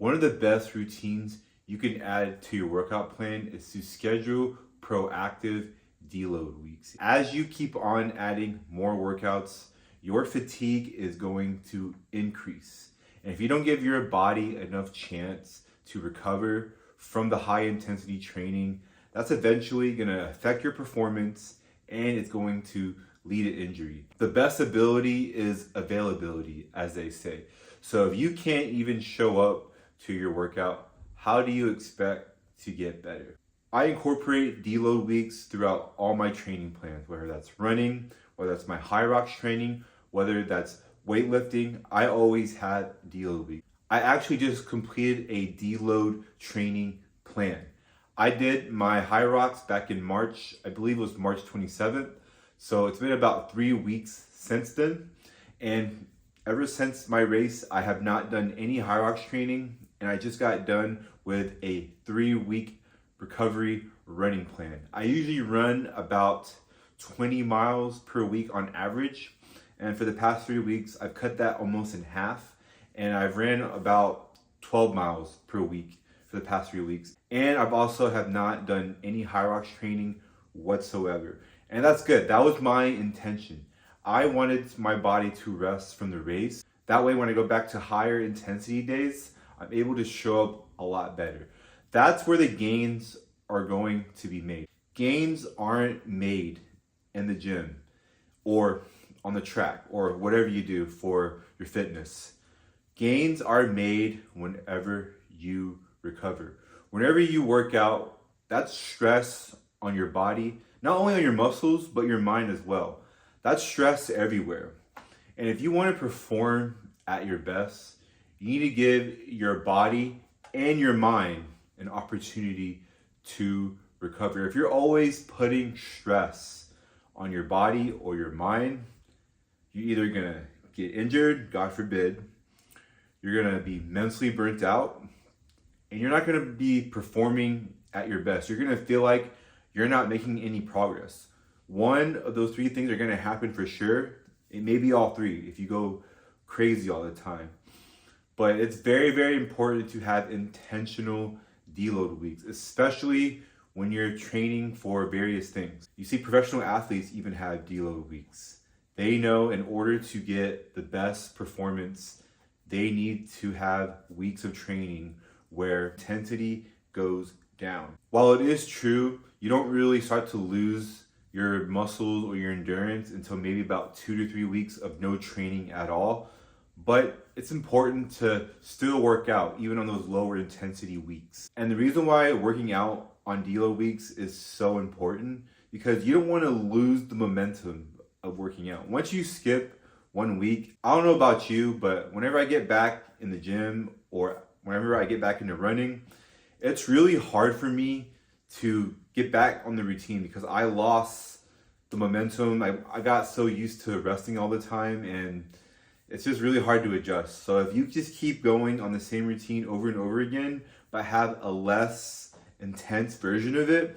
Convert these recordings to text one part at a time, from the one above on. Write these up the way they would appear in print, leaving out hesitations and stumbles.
One of the best routines you can add to your workout plan is to schedule proactive deload weeks. As you keep on adding more workouts, your fatigue is going to increase. And if you don't give your body enough chance to recover from the high intensity training, that's eventually going to affect your performance and it's going to lead to injury. The best ability is availability, as they say. So if you can't even show up to your workout, how do you expect to get better? I incorporate deload weeks throughout all my training plans, whether that's running, whether that's my high rocks training, whether that's weightlifting. I always have deload weeks. I actually just completed a deload training plan. I did my high rocks back in March, I believe it was March 27th. So it's been about 3 weeks since then. And ever since my race, I have not done any high rocks training. And I just got done with a 3-week recovery running plan. I usually run about 20 miles per week on average. And for the past 3 weeks, I've cut that almost in half. And I've ran about 12 miles per week for the past 3 weeks. And I've also have not done any high rocks training whatsoever. And that's good. That was my intention. I wanted my body to rest from the race. That way, when I go back to higher intensity days, I'm able to show up a lot better. That's where the gains are going to be made. Gains aren't made in the gym or on the track or whatever you do for your fitness. Gains are made whenever you recover. Whenever you work out, that's stress on your body, not only on your muscles, but your mind as well. That's stress everywhere. And if you want to perform at your best, you need to give your body and your mind an opportunity to recover. If you're always putting stress on your body or your mind, you're either gonna get injured, God forbid, you're gonna be mentally burnt out, and you're not gonna be performing at your best. You're gonna feel like you're not making any progress. One of those 3 things are gonna happen for sure. It may be all 3 if you go crazy all the time. But it's very, very important to have intentional deload weeks, especially when you're training for various things. You see professional athletes even have deload weeks. They know in order to get the best performance, they need to have weeks of training where intensity goes down. While it is true, you don't really start to lose your muscles or your endurance until maybe about 2 to 3 weeks of no training at all. But it's important to still work out even on those lower intensity weeks. And the reason why working out on deload weeks is so important because you don't want to lose the momentum of working out. Once you skip 1 week, I don't know about you, but whenever I get back in the gym or whenever I get back into running, it's really hard for me to get back on the routine because I lost the momentum. I got so used to resting all the time and it's just really hard to adjust. So if you just keep going on the same routine over and over again, but have a less intense version of it,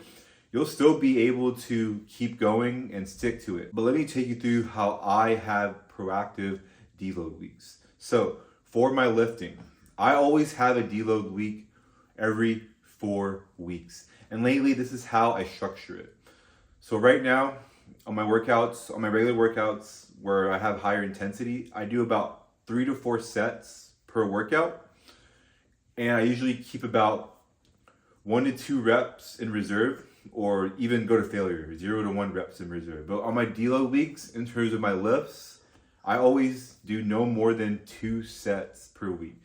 you'll still be able to keep going and stick to it. But let me take you through how I have proactive deload weeks. So for my lifting, I always have a deload week every 4 weeks. And lately, this is how I structure it. So right now, on my workouts, on my regular workouts where I have higher intensity, I do about 3 to 4 sets per workout. And I usually keep about 1 to 2 reps in reserve or even go to failure, 0 to 1 reps in reserve. But on my deload weeks, in terms of my lifts, I always do no more than 2 sets per week.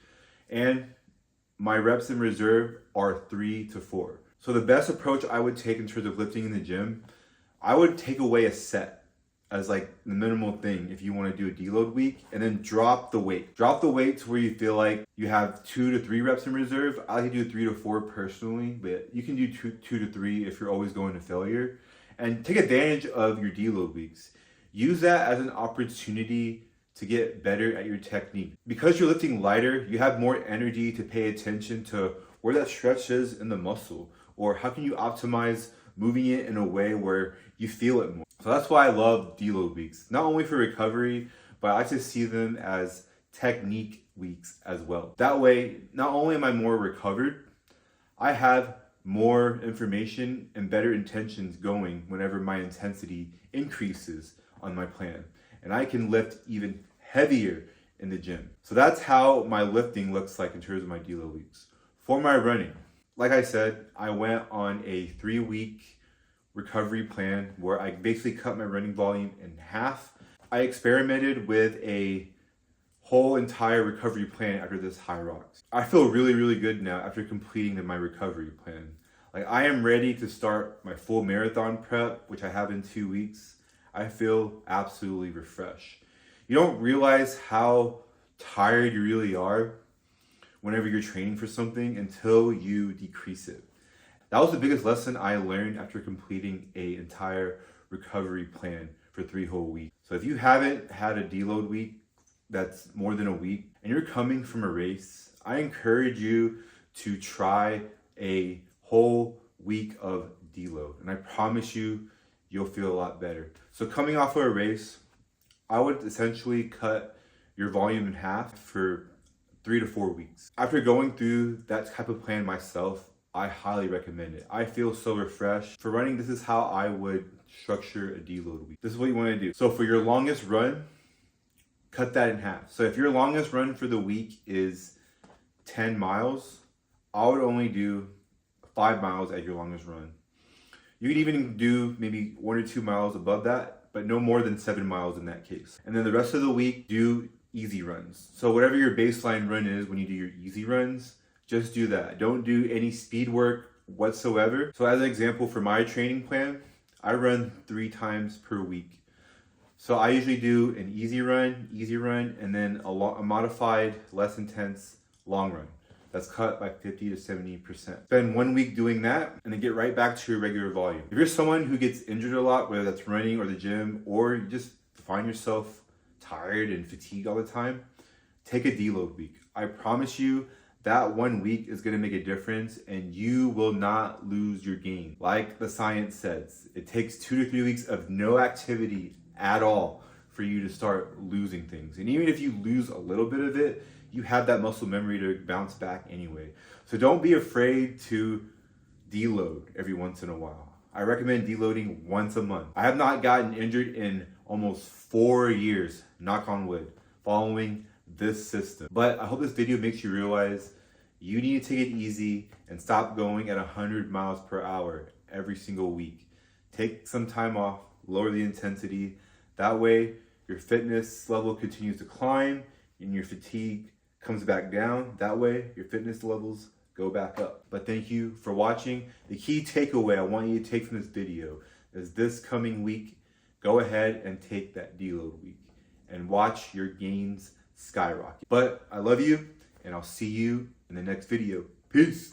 And my reps in reserve are 3 to 4. So the best approach I would take in terms of lifting in the gym, I would take away a set as like the minimal thing if you want to do a deload week, and then drop the weight. Drop the weight to where you feel like you have 2 to 3 reps in reserve. I like to do 3 to 4 personally, but you can do 2 to 3 if you're always going to failure. And take advantage of your deload weeks. Use that as an opportunity to get better at your technique. Because you're lifting lighter, you have more energy to pay attention to where that stretch is in the muscle, or how can you optimize moving it in a way where you feel it more. So that's why I love deload weeks, not only for recovery, but I like to see them as technique weeks as well. That way, not only am I more recovered, I have more information and better intentions going whenever my intensity increases on my plan. And I can lift even heavier in the gym. So that's how my lifting looks like in terms of my deload weeks. For my running, like I said, I went on a 3-week recovery plan where I basically cut my running volume in half. I experimented with a whole entire recovery plan after this high rocks. I feel really, really good now after completing my recovery plan. Like, I am ready to start my full marathon prep, which I have in 2 weeks. I feel absolutely refreshed. You don't realize how tired you really are whenever you're training for something until you decrease it. That was the biggest lesson I learned after completing an entire recovery plan for 3 whole weeks. So if you haven't had a deload week that's more than a week and you're coming from a race, I encourage you to try a whole week of deload. And I promise you, you'll feel a lot better. So coming off of a race, I would essentially cut your volume in half for 3 to 4 weeks. After going through that type of plan myself, I highly recommend it. I feel so refreshed. For running, this is how I would structure a deload week. This is what you want to do. So for your longest run, cut that in half. So if your longest run for the week is 10 miles, I would only do 5 miles as your longest run. You could even do maybe 1 or 2 miles above that, but no more than 7 miles in that case. And then the rest of the week, do easy runs. So whatever your baseline run is when you do your easy runs, just do that. Don't do any speed work whatsoever. So as an example, for my training plan, I run 3 times per week. So I usually do an easy run, and then a modified, less intense, long run. That's cut by 50 to 70%. Spend 1 week doing that and then get right back to your regular volume. If you're someone who gets injured a lot, whether that's running or the gym, or you just find yourself tired and fatigued all the time, take a deload week. I promise you that 1 week is gonna make a difference and you will not lose your gain. Like the science says, it takes 2 to 3 weeks of no activity at all for you to start losing things. And even if you lose a little bit of it, you have that muscle memory to bounce back anyway. So don't be afraid to deload every once in a while. I recommend deloading once a month. I have not gotten injured in almost 4 years, knock on wood, following this system. But I hope this video makes you realize you need to take it easy and stop going at 100 miles per hour every single week. Take some time off, lower the intensity. That way your fitness level continues to climb and your fatigue comes back down. That way your fitness levels go back up. But thank you for watching. The key takeaway I want you to take from this video is this coming week, go ahead and take that deload week and watch your gains skyrocket. But I love you and I'll see you in the next video. Peace.